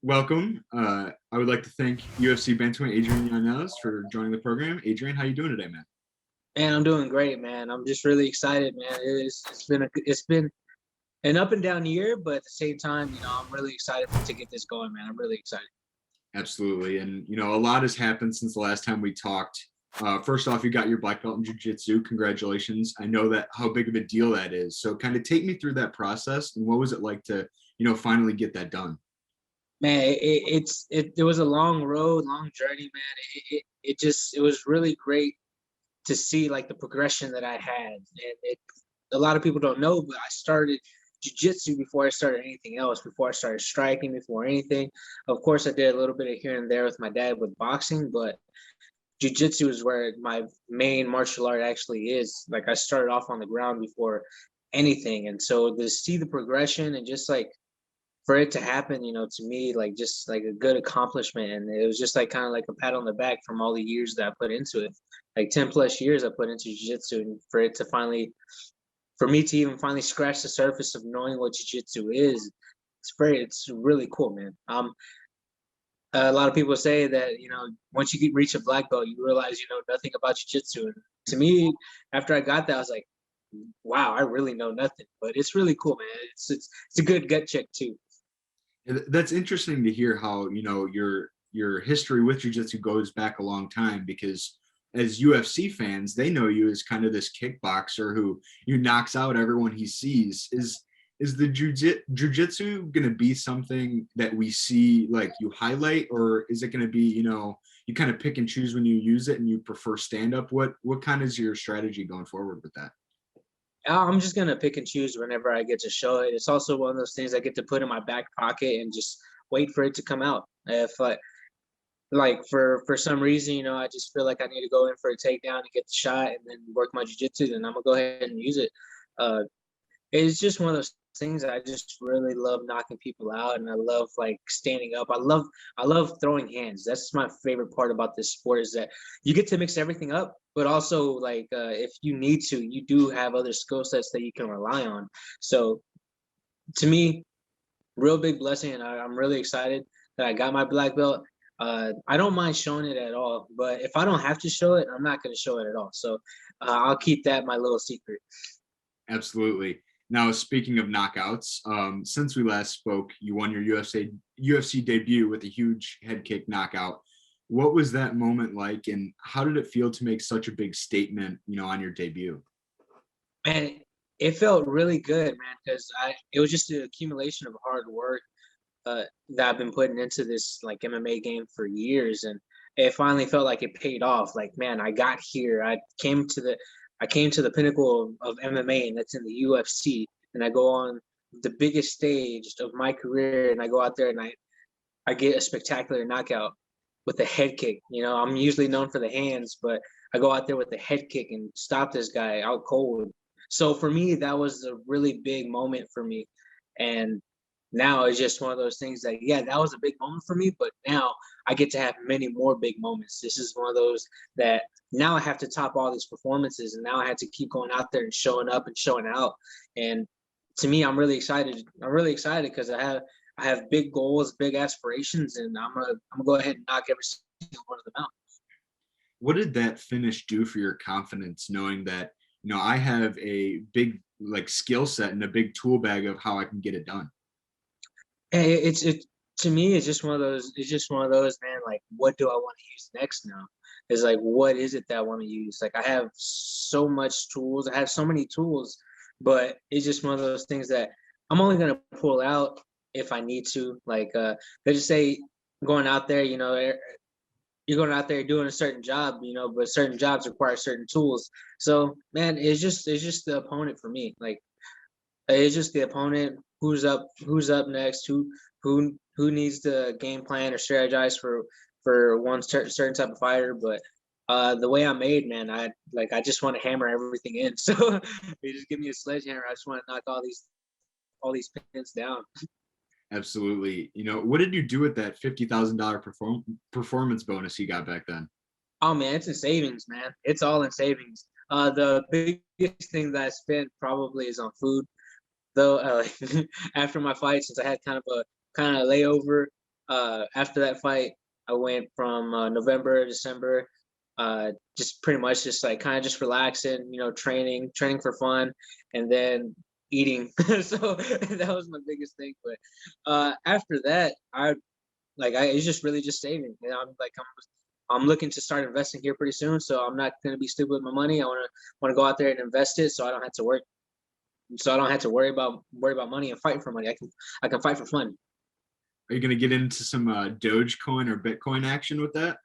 welcome. I would like to thank UFC Bantamweight Adrian Yanez for joining the program. Adrian, how you doing today, man? Man, I'm doing great, man. I'm just really excited, man. It's been an up and down year, but at the same time, I'm really excited to get this going, man. I'm really excited. Absolutely. And, a lot has happened since the last time we talked. First off, you got your black belt in jiu-jitsu. Congratulations. I know that how big of a deal that is. So kind of take me through that process and what was it like to, finally get that done? Man, it was a long road, long journey, man. It was really great to see like the progression that I had, and a lot of people don't know, but I started jiu-jitsu before I started anything else, before I started striking, before anything. Of course, I did a little bit of here and there with my dad with boxing, but jiu-jitsu is where my main martial art actually is. Like I started off on the ground before anything, and so to see the progression and just like for it to happen, to me, like just like a good accomplishment. And it was just like kind of like a pat on the back from all the years that I put into it. Like 10 plus years I put into jiu-jitsu, and for me to even finally scratch the surface of knowing what jiu-jitsu is, it's really cool, man. A lot of people say that, once you reach a black belt, you realize you know nothing about jiu-jitsu. And to me, after I got that, I was like, wow, I really know nothing. But it's really cool, man. It's a good gut check too. That's interesting to hear how, your history with jiu-jitsu goes back a long time because as UFC fans, they know you as kind of this kickboxer who knocks out everyone he sees. Is the jiu-jitsu going to be something that we see like you highlight, or is it going to be, you kind of pick and choose when you use it and you prefer stand up? What kind is your strategy going forward with that? I'm just gonna pick and choose whenever I get to show it. It's also one of those things I get to put in my back pocket and just wait for it to come out. If like for some reason, I just feel like I need to go in for a takedown and get the shot and then work my jiu-jitsu, then I'm gonna go ahead and use it. Uh, it's just one of those things that I just really love knocking people out, and I love like standing up. I love throwing hands. That's my favorite part about this sport is that you get to mix everything up, but also like if you need to, you do have other skill sets that you can rely on. So to me, real big blessing, and I'm really excited that I got my black belt. I don't mind showing it at all, but if I don't have to show it, I'm not going to show it at all. So I'll keep that my little secret. Absolutely. Now, speaking of knockouts, since we last spoke, you won your UFC debut with a huge head kick knockout. What was that moment like, and how did it feel to make such a big statement, on your debut? Man, it felt really good, man, because it was just an accumulation of hard work that I've been putting into this like MMA game for years, and it finally felt like it paid off. Like, man, I got here. I came to the pinnacle of MMA, and that's in the UFC. And I go on the biggest stage of my career, and I go out there and I get a spectacular knockout with a head kick. I'm usually known for the hands, but I go out there with the head kick and stop this guy out cold. So for me, that was a really big moment for me. And now it's just one of those things that, yeah, that was a big moment for me, but now I get to have many more big moments. This is one of those that now I have to top all these performances, and now I have to keep going out there and showing up and showing out. And to me, I'm really excited. I'm really excited because I have big goals, big aspirations, and I'm gonna go ahead and knock every single one of them out. What did that finish do for your confidence, knowing that, I have a big like skill set and a big tool bag of how I can get it done? It to me, it's just one of those. It's just one of those, man. Like, what do I want to use next now? Is like, what is it that I want to use? Like, I have so much tools. I have so many tools, but it's just one of those things that I'm only gonna pull out if I need to. Like, let's just say going out there, you're going out there doing a certain job, but certain jobs require certain tools. So, man, it's just the opponent for me. Like, it's just the opponent, who's up next, who needs to game plan or strategize for one certain type of fighter. But the way I'm made, man, I just want to hammer everything in. So you just give me a sledgehammer. I just want to knock all these pins down. Absolutely. What did you do with that $50,000 performance bonus you got back then? Oh man, it's in savings, man. It's all in savings. The biggest thing that I spent probably is on food. Though after my fight, since I had kind of a layover, After that fight, I went from November, December, just pretty much just like kind of just relaxing, training for fun, and then eating. So that was my biggest thing. But after that, it's just really just saving. I'm looking to start investing here pretty soon. So I'm not going to be stupid with my money. I want to go out there and invest it, so I don't have to work. So I don't have to worry about money and fight for money. I can fight for fun. Are you going to get into some Dogecoin or Bitcoin action with that?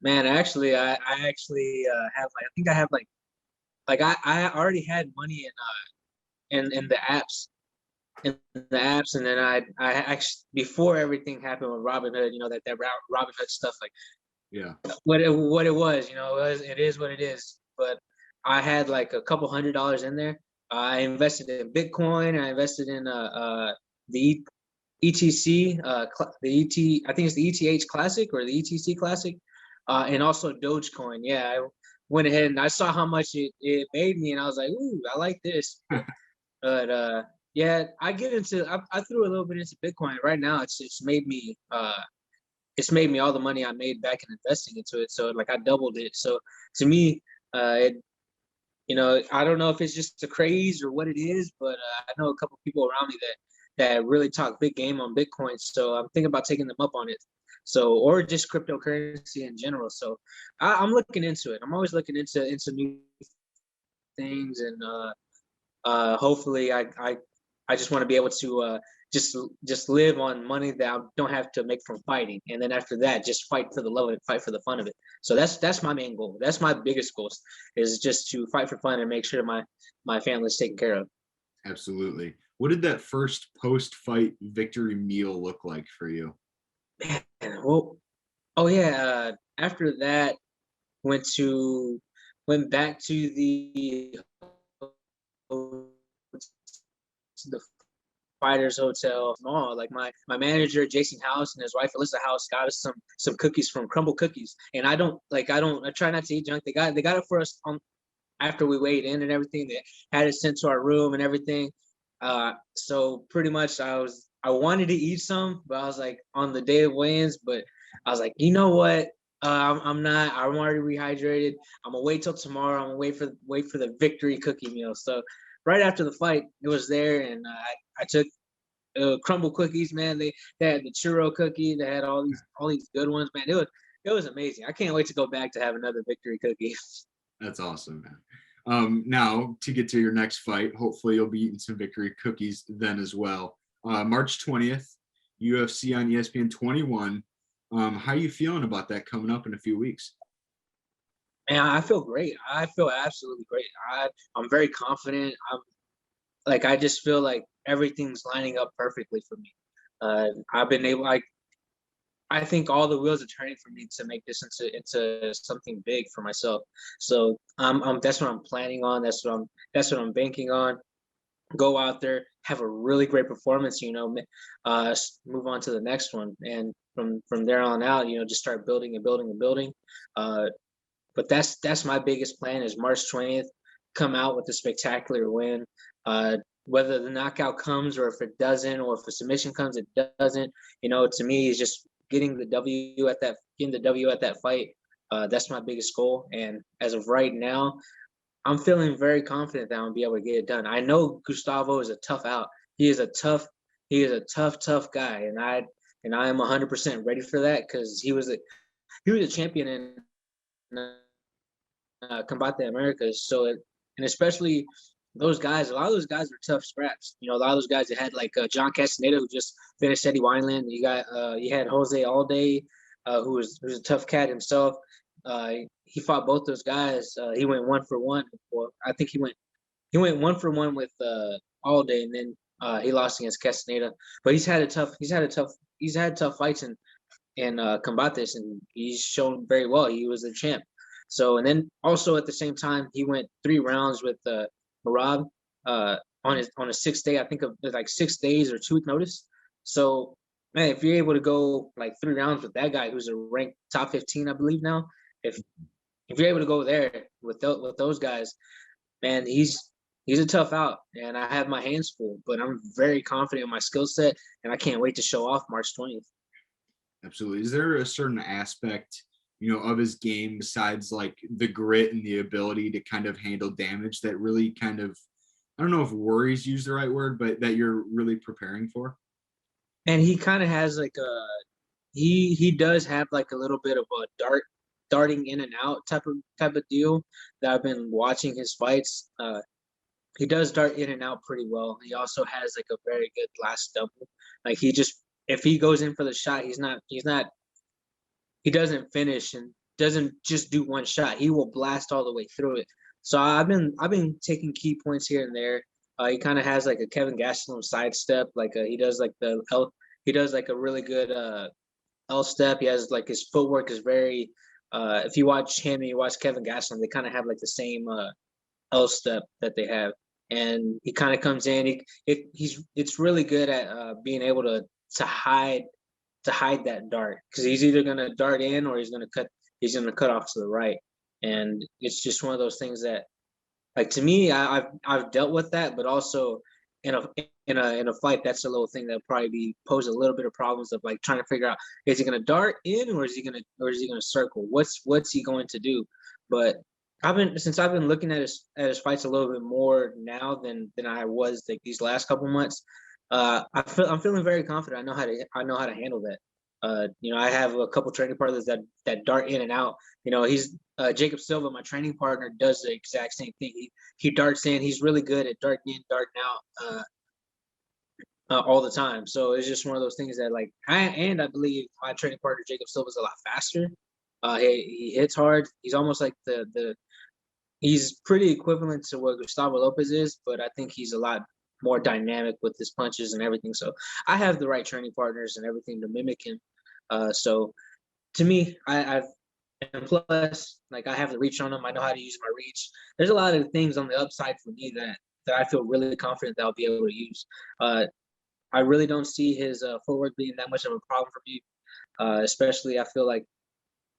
Man, actually, I actually have I think I have I already had money in the apps, and then I actually, before everything happened with Robinhood, that Robinhood stuff, like Yeah. what it was, it is what it is. But I had like a couple $100 in there. I invested in Bitcoin. I invested in the ETC, I think it's the ETH Classic or the ETC Classic, and also Dogecoin. Yeah, I went ahead and I saw how much it made me, and I was like, ooh, I like this. But yeah, I threw a little bit into Bitcoin. Right now, it's made me all the money I made back in investing into it. So like I doubled it. So to me, I don't know if it's just a craze or what it is, but I know a couple people around me that really talk big game on Bitcoin. So I'm thinking about taking them up on it. So, or just cryptocurrency in general. So I'm looking into it. I'm always looking into new things, and hopefully I just want to be able to just live on money that I don't have to make from fighting, and then after that, just fight for the love of it, fight for the fun of it. So that's my main goal. That's my biggest goal, is just to fight for fun and make sure my family is taken care of. Absolutely. What did that first post-fight victory meal look like for you? Well, oh yeah. After that, went back to the Fighters Hotel. Like my manager Jason House and his wife Alyssa House got us some cookies from Crumble Cookies, and I try not to eat junk. They got it for us after we weighed in and everything. They had it sent to our room and everything. So pretty much I wanted to eat some, but I was like on the day of weigh-ins, but I was like, you know what? I'm not. I'm already rehydrated. I'm gonna wait till tomorrow. I'm gonna wait for the victory cookie meal. So right after the fight, it was there, and I took Crumble Cookies. Man, they had the churro cookie. They had all these good ones. Man, it was amazing. I can't wait to go back to have another victory cookie. That's awesome, man. Now, to get to your next fight, hopefully you'll be eating some victory cookies then as well. March 20th, UFC on ESPN 21. How are you feeling about that coming up in a few weeks? Man, I feel great. I feel absolutely great. I'm very confident. I just feel like everything's lining up perfectly for me. I've been able, I think all the wheels are turning for me to make this into something big for myself. So that's what I'm planning on. That's what I'm banking on. Go out there, have a really great performance. Move on to the next one, and from there on out, just start building and building and building. But that's my biggest plan, is March 20th, come out with a spectacular win. Whether the knockout comes or if it doesn't, or if a submission comes, it doesn't. To me, is just getting the W at that fight. That's my biggest goal. And as of right now, I'm feeling very confident that I'm gonna be able to get it done. I know Gustavo is a tough out. He is a tough guy, and I am 100% ready for that, because he was a champion in Combate Americas. So and especially those guys, a lot of those guys are tough scraps. A lot of those guys that had John Castaneda, who just finished Eddie Wineland. You had Jose Alday, who's a tough cat himself. He fought both those guys. He went 1-for-1. Well, I think he went 1-for-1 with Alday, and then he lost against Castaneda. But he's had tough fights in Combates, and he's shown very well. He was the champ. So, and then also at the same time, he went 3 rounds with Marab on a 6th day. I think of 6 days or 2-week notice. So, man, if you're able to go 3 rounds with that guy, who's a ranked top 15, I believe now, if you're able to go there with those guys, man, he's a tough out, and I have my hands full. But I'm very confident in my skill set, and I can't wait to show off March 20th. Absolutely. Is there a certain aspect, of his game besides like the grit and the ability to kind of handle damage that really kind of, I don't know if worries use the right word, but that you're really preparing for? And he kind of has like he does have like a little bit of a darting in and out type of deal that I've been watching his fights. He does dart in and out pretty well. He also has like a very good last double. Like he just, if he goes in for the shot, he doesn't finish and doesn't just do one shot. He will blast all the way through it. So I've been taking key points here and there. He kind of has like a Kevin Gastelum sidestep. Like he does like he does like a really good L step. He has like his footwork is very. If you watch him and you watch Kevin Gastelum, they kind of have like the same L step that they have, and he kind of comes in. It's really good at being able to hide that dart, because he's either gonna dart in or he's gonna cut off to the right, and it's just one of those things that, like, to me, I've dealt with that, but also in a fight, that's a little thing that probably pose a little bit of problems of like trying to figure out, is he gonna dart in or is he gonna circle? What's he going to do? But since I've been looking at his fights a little bit more now than I was like these last couple months. I'm feeling very confident. I know how to handle that. I have a couple training partners that dart in and out. He's Jacob Silva, my training partner, does the exact same thing. He darts in. He's really good at darting in, darting out all the time. So it's just one of those things that, like, I believe my training partner Jacob Silva is a lot faster. He hits hard. He's almost like he's pretty equivalent to what Gustavo Lopez is, but I think he's a lot more dynamic with his punches and everything. So I have the right training partners and everything to mimic him. So to me, and plus, like, I have the reach on him. I know how to use my reach. There's a lot of things on the upside for me that I feel really confident that I'll be able to use. I really don't see his footwork being that much of a problem for me. Especially, I feel like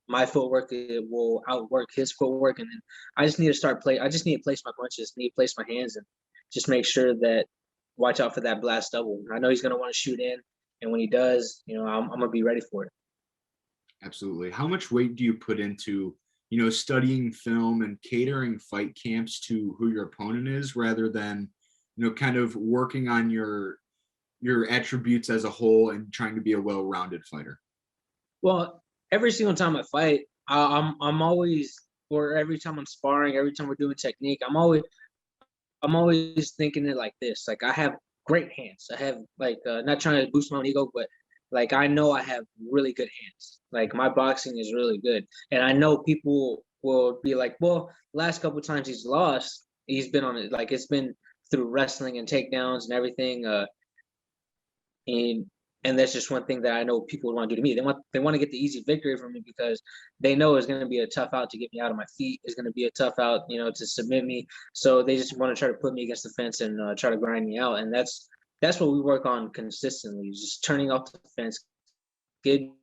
my footwork will outwork his footwork, and then I just need to start play. I just need to place my punches, need to place my hands, and just make sure that, watch out for that blast double. I know he's gonna want to shoot in, and when he does, I'm gonna be ready for it. Absolutely. How much weight do you put into, studying film and catering fight camps to who your opponent is, rather than, kind of working on your attributes as a whole and trying to be a well-rounded fighter? Well, every single time I fight, I'm always, or every time I'm sparring, every time we're doing technique, I'm always thinking it like this. Like, I have great hands. I have, like, not trying to boost my own ego, but like, I know I have really good hands. Like, my boxing is really good, and I know people will be like, well, last couple of times he's lost, he's been on it. Like, it's been through wrestling and takedowns and everything. And that's just one thing that I know people want to do to me. They want to get the easy victory from me, because they know it's going to be a tough out to get me out of my feet. It's going to be a tough out, to submit me. So they just want to try to put me against the fence and try to grind me out. And that's what we work on consistently, just turning off the fence, getting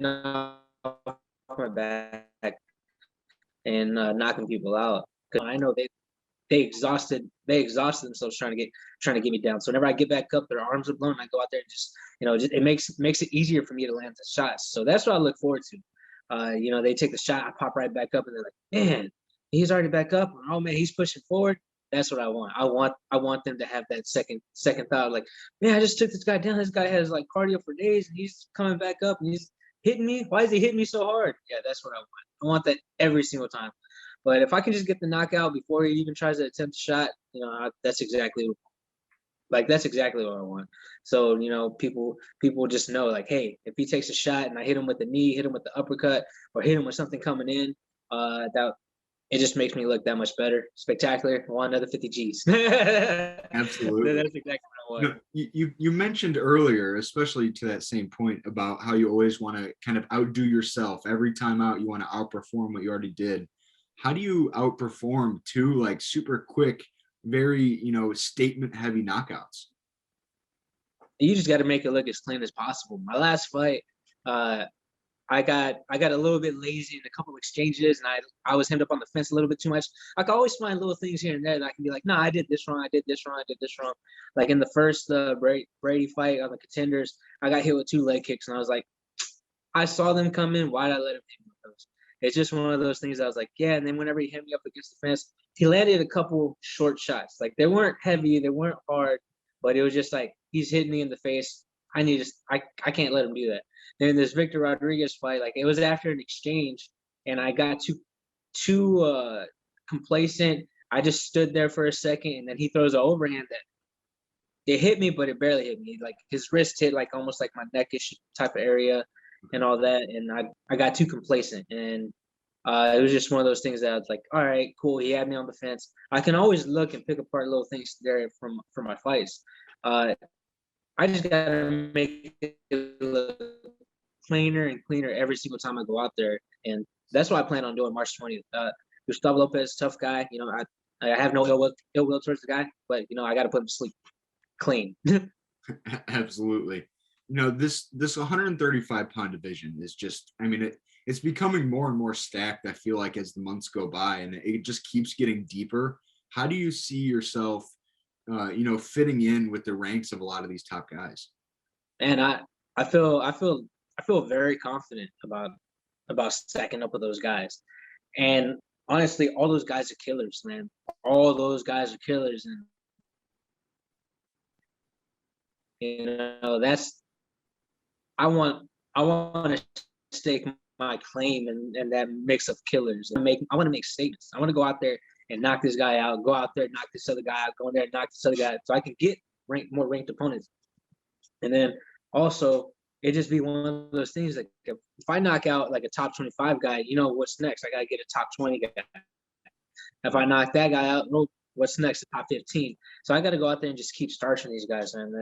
off my back, and knocking people out. Because I know they exhausted themselves trying to get me down. So whenever I get back up, their arms are blown. I go out there and just it makes it easier for me to land the shots. So that's what I look forward to. They take the shot, I pop right back up, and they're like, man, he's already back up. Oh man, he's pushing forward. That's what I want. I want them to have that second thought, like, man, I just took this guy down. This guy has like cardio for days, and he's coming back up, and he's hitting me. Why is he hitting me so hard? Yeah, that's what I want. I want that every single time. But if I can just get the knockout before he even tries to attempt a shot, that's exactly what I want. So, people just know, like, hey, if he takes a shot and I hit him with the knee, hit him with the uppercut, or hit him with something coming in, that it just makes me look that much better, spectacular. I want another 50 G's. Absolutely. That's exactly what I want. You mentioned earlier, especially to that same point, about how you always want to kind of outdo yourself. Every time out, you want to outperform what you already did. How do you outperform two like super quick, very, statement heavy knockouts? You just got to make it look as clean as possible. My last fight, I got a little bit lazy in a couple of exchanges, and I was hemmed up on the fence a little bit too much. I can always find little things here and there that I can be like, no, I did this wrong, I did this wrong, I did this wrong. Like in the first Brady fight on the Contenders, I got hit with 2 leg kicks, and I was like, I saw them come in. Why'd I let him hit me with those? It's just one of those things I was like, yeah. And then whenever he hit me up against the fence, he landed a couple short shots. Like they weren't heavy, they weren't hard, but it was just like he's hitting me in the face. I can't let him do that. Then this Victor Rodriguez fight, like it was after an exchange, and I got too complacent. I just stood there for a second, and then he throws an overhand that it hit me, but it barely hit me. Like his wrist hit like almost like my neckish type of area and all that. And I got too complacent. And it was just one of those things that I was like, all right, cool. He had me on the fence. I can always look and pick apart little things there from my fights. I just gotta make it look cleaner and cleaner every single time I go out there. And that's what I plan on doing March 20th. Gustavo Lopez, tough guy. You know, I have no ill will towards the guy, but you know, I got to put him to sleep clean. Absolutely. You know, this 135-pound division is just, I mean, it's becoming more and more stacked, I feel like, as the months go by, and it just keeps getting deeper. How do you see yourself, you know, fitting in with the ranks of a lot of these top guys? And I feel very confident about stacking up with those guys. And honestly, all those guys are killers, man. All those guys are killers, and you know that's I want to stake my claim and that mix of killers. I want to make statements. I want to go out there and knock this guy out. Go out there, knock this other guy out. Go in there, and knock this other guy out, so I can get more ranked opponents. And then also, it just be one of those things like if I knock out like a top 25 guy, you know what's next? I gotta get a top 20 guy. If I knock that guy out, well, what's next? The top 15. So I got to go out there and just keep starching these guys, man.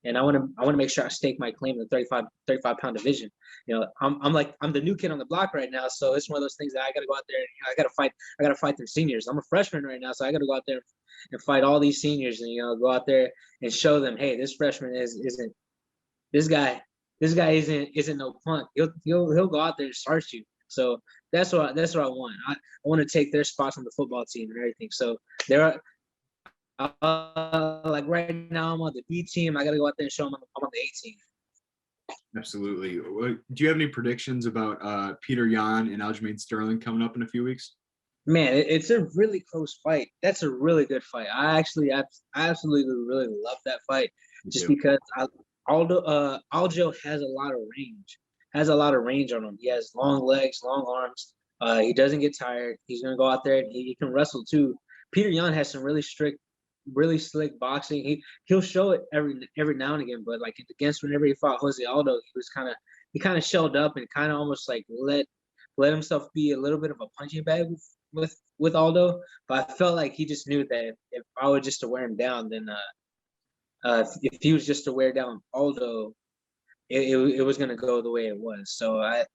And I want to make sure I stake my claim in the 35-pound division. You know, I'm the new kid on the block right now, so it's one of those things that I got to go out there and you know, I got to fight their seniors. I'm a freshman right now, so I got to go out there and fight all these seniors, and you know, go out there and show them, hey, this freshman isn't this guy isn't no punk. He'll go out there and start you. So that's what I want. I want to take their spots on the football team and everything. So there are like right now I'm on the B team. I got to go out there and show them I'm on the A team. Absolutely. Do you have any predictions about Peter Yan and Aljamain Sterling coming up in a few weeks? Man, it's a really close fight. That's a really good fight. I absolutely really love that fight just because Aljo has a lot of range. Has a lot of range on him. He has long legs, long arms. He doesn't get tired. He's gonna go out there and he can wrestle too. Peter Yan has some really slick boxing. He'll show it every now and again, but like against whenever he fought Jose Aldo, he kind of shelled up and kind of almost like let himself be a little bit of a punching bag with Aldo. But I felt like he just knew that if I were just to wear him down, then if he was just to wear down Aldo, it was gonna go the way it was. So I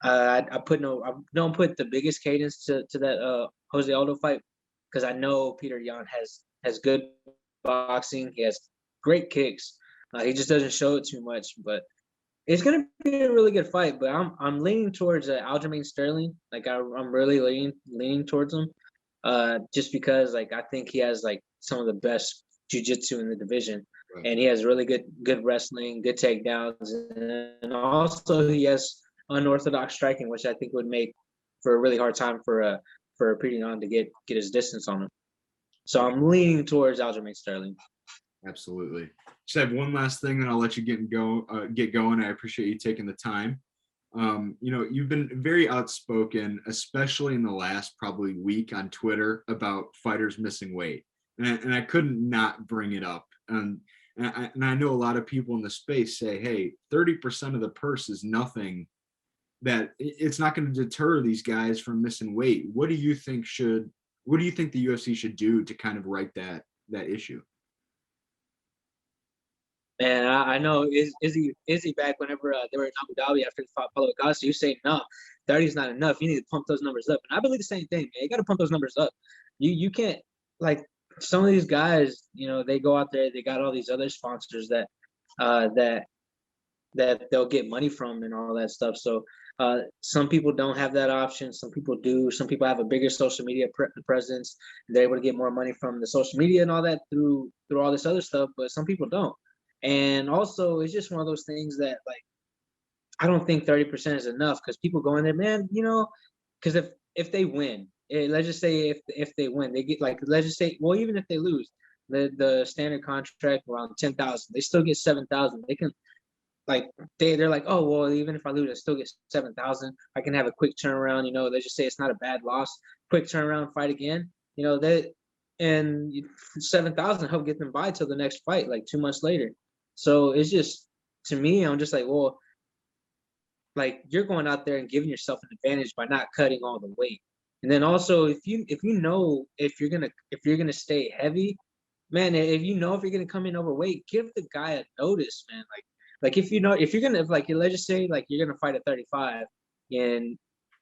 don't put the biggest cadence to that Jose Aldo fight because I know Peter Yan has good boxing. He has great kicks. He just doesn't show it too much, but it's gonna be a really good fight. But I'm leaning towards Aljamain Sterling. Like I'm really leaning towards him, just because like I think he has like some of the best jiu-jitsu in the division. Right. And he has really good wrestling, good takedowns, and also he has unorthodox striking, which I think would make for a really hard time for Peter Yan to get his distance on him. So I'm leaning towards Aljamain Sterling. Absolutely. Just have one last thing, and I'll let you get going. I appreciate you taking the time. You know, you've been very outspoken, especially in the last probably week on Twitter about fighters missing weight, and I couldn't not bring it up. And I know a lot of people in the space say, hey, 30% of the purse is nothing, that it's not going to deter these guys from missing weight. What do you think the UFC should do to kind of right that issue? And I know Izzy back whenever they were in Abu Dhabi after the fought Paulo Costa, you say no, 30 is not enough. You need to pump those numbers up. And I believe the same thing, man. You got to pump those numbers up. You can't, like, some of these guys, you know, they go out there, they got all these other sponsors that they'll get money from and all that stuff. So some people don't have that option. Some people do. Some people have a bigger social media presence. They're able to get more money from the social media and all that through all this other stuff. But some people don't. And also, it's just one of those things that, like, I don't think 30% is enough because people go in there, man, you know, because if they win, let's just say if they win, they get like, let's just say, well, even if they lose, the standard contract around 10,000, they still get 7,000. They can like they're like, oh well, even if I lose, I still get 7,000. I can have a quick turnaround. You know, let's just say it's not a bad loss. Quick turnaround, fight again. You know that, and 7,000 help get them by till the next fight, like 2 months later. So it's just to me, I'm just like, well, like you're going out there and giving yourself an advantage by not cutting all the weight. And then also, if you know if you're gonna stay heavy, man, if you know if you're gonna come in overweight, give the guy a notice, man. Like if you know if you're gonna, if like let's just say like you're gonna fight at 35, and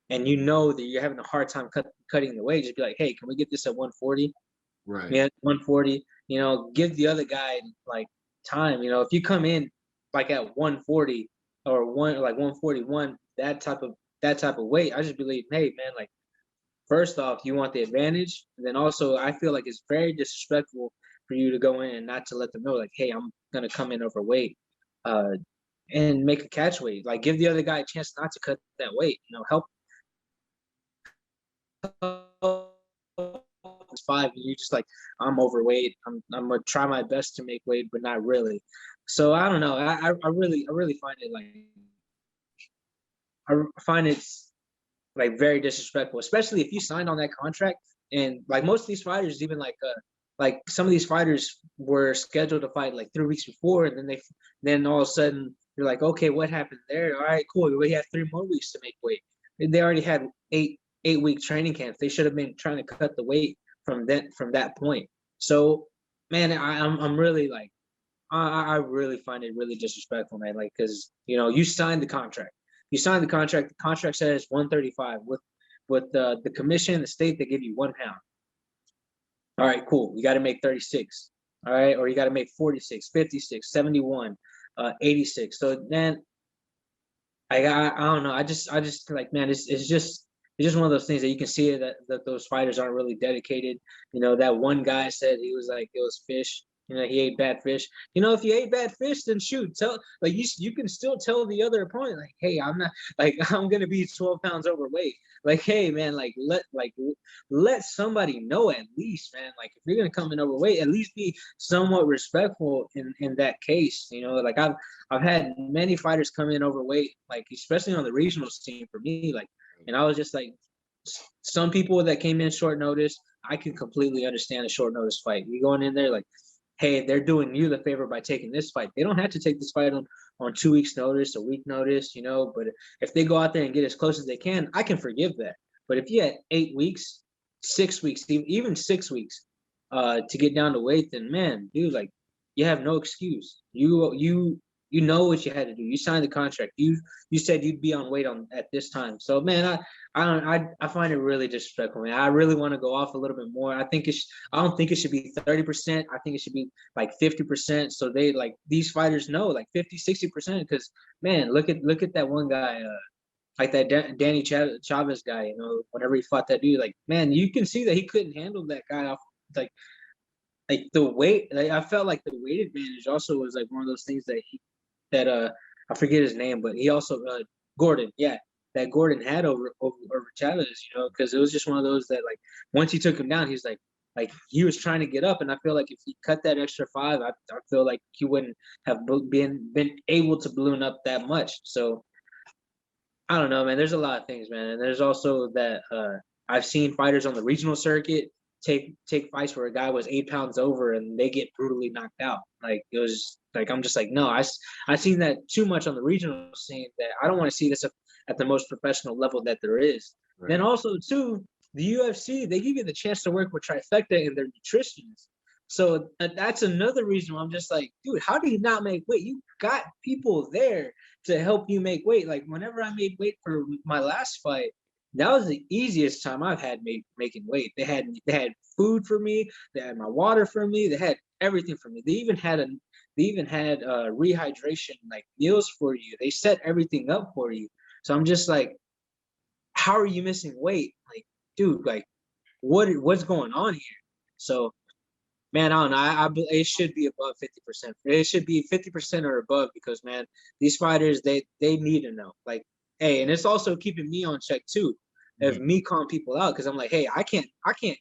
you know that you're having a hard time cutting the weight, just be like, hey, can we get this at 140? Right. Yeah, 140. You know, give the other guy like time. You know, if you come in like at 140 or 141, that type of weight, I just believe, hey man, like first off, you want the advantage, and then also I feel like it's very disrespectful for you to go in and not to let them know, like, hey, I'm gonna come in overweight, uh, and make a catch weight. Like, give the other guy a chance not to cut that weight. You know, help. It's 5, and you're just like, I'm overweight. I'm gonna try my best to make weight, but not really. So I don't know. I really find it like I find it's like very disrespectful, especially if you signed on that contract. And like most of these fighters, even like some of these fighters were scheduled to fight like 3 weeks before, and then all of a sudden you're like, okay, what happened there? All right, cool. We have 3 more weeks to make weight. They already had eight-week training camps. They should have been trying to cut the weight from that point. So, man, I'm really like I really find it really disrespectful, man. Like, because you signed the contract. You signed the contract. The contract says 135 with the commission, the state, they give you 1 pound. All right, cool. You got to make 36. All right, or you got to make 46, 56, 71, 86. So then I don't know. I just like, man, it's just one of those things that you can see that those fighters aren't really dedicated. That one guy said he was like, it was fish. He ate bad fish. If you ate bad fish, then shoot, tell, like, you can still tell the other opponent, like, hey, I'm not, like, I'm gonna be 12 pounds overweight. Like, hey man, let somebody know at least, man. Like, if you're gonna come in overweight, at least be somewhat respectful in that case. Like, I've had many fighters come in overweight, like especially on the regional team for me, like, and I was just like, some people that came in short notice, I can completely understand a short notice fight. You going in there like, hey, they're doing you the favor by taking this fight. They don't have to take this fight on 2 weeks notice, a week notice, but if they go out there and get as close as they can, I can forgive that. But if you had 8 weeks, 6 weeks, even 6 weeks, to get down to weight, then man, dude, like, you have no excuse. You know what you had to do. You signed the contract. You said you'd be on weight at this time. So man, I find it really disrespectful, man. I really want to go off a little bit more. I don't think it should be 30%. I think it should be like 50%. So they, like, these fighters know, like 50, 60%. Because man, look at that one guy, like that Danny Chavez guy. Whenever he fought that dude, like, man, you can see that he couldn't handle that guy off, like the weight. Like, I felt like the weight advantage also was like one of those things that I forget his name, but he also Gordon, yeah, that Gordon had over Chavez, because it was just one of those that, like, once he took him down, he's like he was trying to get up, and I feel like if he cut that extra 5, I feel like he wouldn't have been able to balloon up that much. So I don't know, man. There's a lot of things, man, and there's also that I've seen fighters on the regional circuit take fights where a guy was 8 pounds over and they get brutally knocked out. Like, it was like, I'm just like, no, I've seen that too much on the regional scene, that I don't want to see this at the most professional level that there is. Right. Then also too, the UFC, they give you the chance to work with Trifecta and their nutritionists. So that's another reason why I'm just like, dude, how do you not make weight? You got people there to help you make weight. Like, whenever I made weight for my last fight, that was the easiest time I've had making weight. They had food for me. They had my water for me. They had everything for me. They even had rehydration, like, meals for you. They set everything up for you. So I'm just like, how are you missing weight? Like, dude, like, what's going on here? So Man, I don't know. It should be above 50%. It should be 50% or above because, man, these fighters they need to know. Like, hey, and it's also keeping me on check too. If Mhm. me calling people out because I'm like, hey, I can't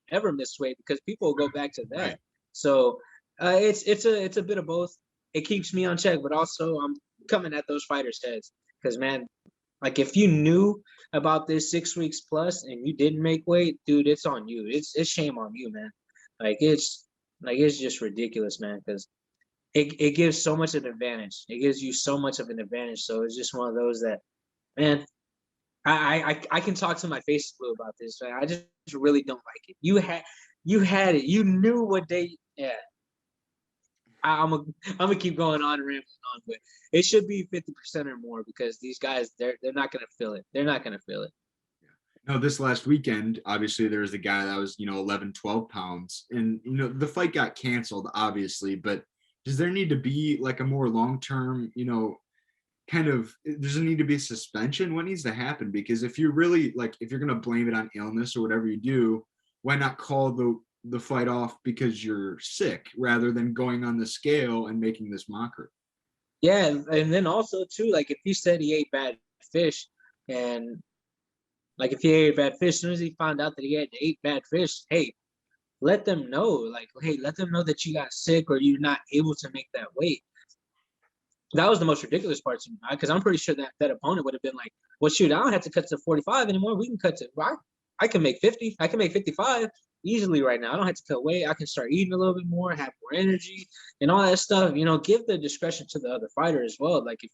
ever miss weight because people will go back to that. Right. So it's a bit of both. It keeps me on check, but also I'm coming at those fighters' heads because, man, like if you knew about this 6 weeks plus and you didn't make weight, dude, it's on you. It's shame on you, man. Like it's just ridiculous, man, because it gives so much of an advantage. It gives you so much of an advantage. So it's just one of those that, man, I can talk to my face blue about this. Man. I just really don't like it. You had it. You knew what they yeah. I'm gonna keep going on and rambling on, but it should be 50% or more because these guys they're not gonna feel it. They're not gonna feel it. No, this last weekend, obviously there was a guy that was, 11, 12 pounds, and the fight got canceled, obviously, but does there need to be like a more long-term, kind of, does there need to be a suspension? What needs to happen? Because if you're really like, if you're going to blame it on illness or whatever you do, why not call the fight off because you're sick rather than going on the scale and making this mockery? Yeah, and then also too, like if he said he ate bad fish, and like if he ate bad fish, as soon as he found out that he had to eat bad fish, hey, let them know. Like, hey, let them know that you got sick or you're not able to make that weight. That was the most ridiculous part to me, because I'm pretty sure that that opponent would have been like, well, shoot, I don't have to cut to 45 anymore. We can cut to, well, I can make 50. I can make 55 easily right now. I don't have to cut weight. I can start eating a little bit more, have more energy, and all that stuff. Give the discretion to the other fighter as well. Like if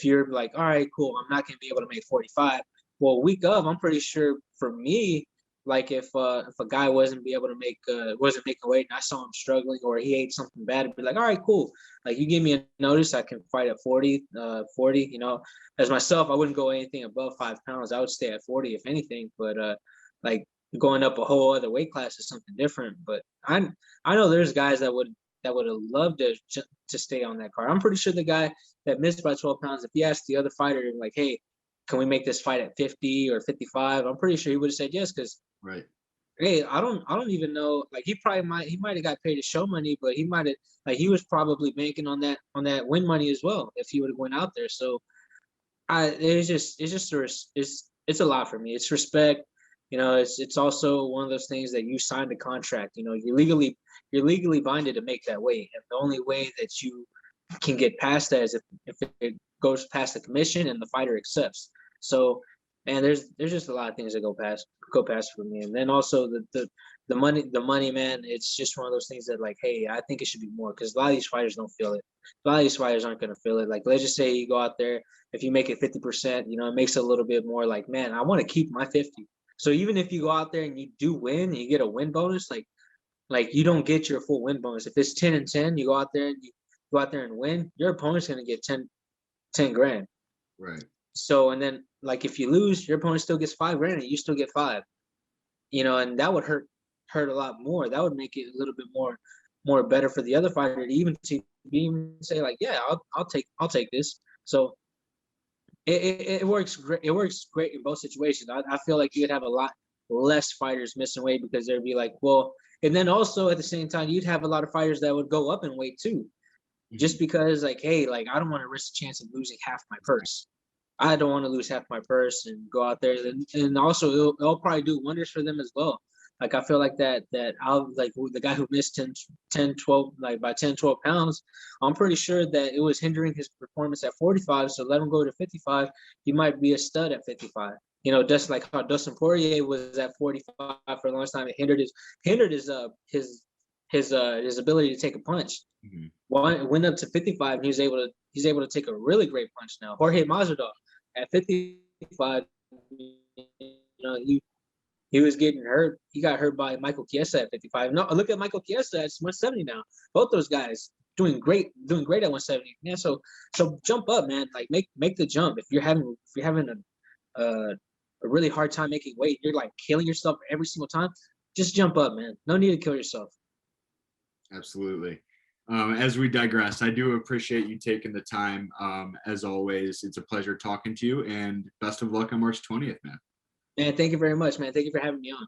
you're like, all right, cool, I'm not gonna be able to make 45. Well, week of, I'm pretty sure for me, like if a guy wasn't making weight and I saw him struggling or he ate something bad, I'd be like, all right, cool. Like you give me a notice, I can fight at 40. As myself, I wouldn't go anything above 5 pounds. I would stay at 40 if anything. But like going up a whole other weight class is something different. But I know there's guys that would have loved to stay on that card. I'm pretty sure the guy that missed by 12 pounds, if he asked the other fighter like, hey, can we make this fight at 50 or 55? I'm pretty sure he would have said yes because Right. hey, I don't even know. Like he might have got paid to show money, but he might have like he was probably banking on that win money as well if he would have went out there. So it's a lot for me. It's respect. It's also one of those things that you signed a contract. You're legally binded to make that weight, and the only way that you can get past that is if it goes past the commission and the fighter accepts. So, and there's just a lot of things that go past for me. And then also the money, man. It's just one of those things that like, hey, I think it should be more because a lot of these fighters don't feel it. A lot of these fighters aren't gonna feel it. Like, let's just say you go out there, if you make it 50%, it makes it a little bit more like, man, I want to keep my 50. So even if you go out there and you do win, and you get a win bonus, like you don't get your full win bonus. If it's 10 and 10, you go out there and win, your opponent's gonna get 10 grand. Right. So and then like if you lose, your opponent still gets 5 grand and you still get five. And that would hurt a lot more. That would make it a little bit more better for the other fighter to even say like, yeah, I'll take this. So it works great. It works great in both situations. I feel like you'd have a lot less fighters missing weight because they'd be like, well, and then also at the same time, you'd have a lot of fighters that would go up in weight too, Mhm. just because like, hey, like I don't want to risk the chance of losing half my purse. I don't want to lose half my purse and go out there, and also it'll probably do wonders for them as well. Like I feel like that I'll like the guy who missed 10, 12, like by 10, 12 pounds, I'm pretty sure that it was hindering his performance at 45. So let him go to 55. He might be a stud at 55. Just like how Dustin Poirier was at 45 for a long time. It hindered his ability to take a punch. Mhm. Went up to 55, and he's able to take a really great punch now. Jorge Masvidal at 55, he was getting hurt. He got hurt by Michael Chiesa at 55. No, look at Michael Chiesa at 170 now. Both those guys doing great at 170. Yeah, so jump up, man. Like make the jump. If you're having a really hard time making weight, you're like killing yourself every single time. Just jump up, man. No need to kill yourself. Absolutely. As we digress, I do appreciate you taking the time. As always, it's a pleasure talking to you, and best of luck on March 20th, man. Man, thank you very much, man. Thank you for having me on.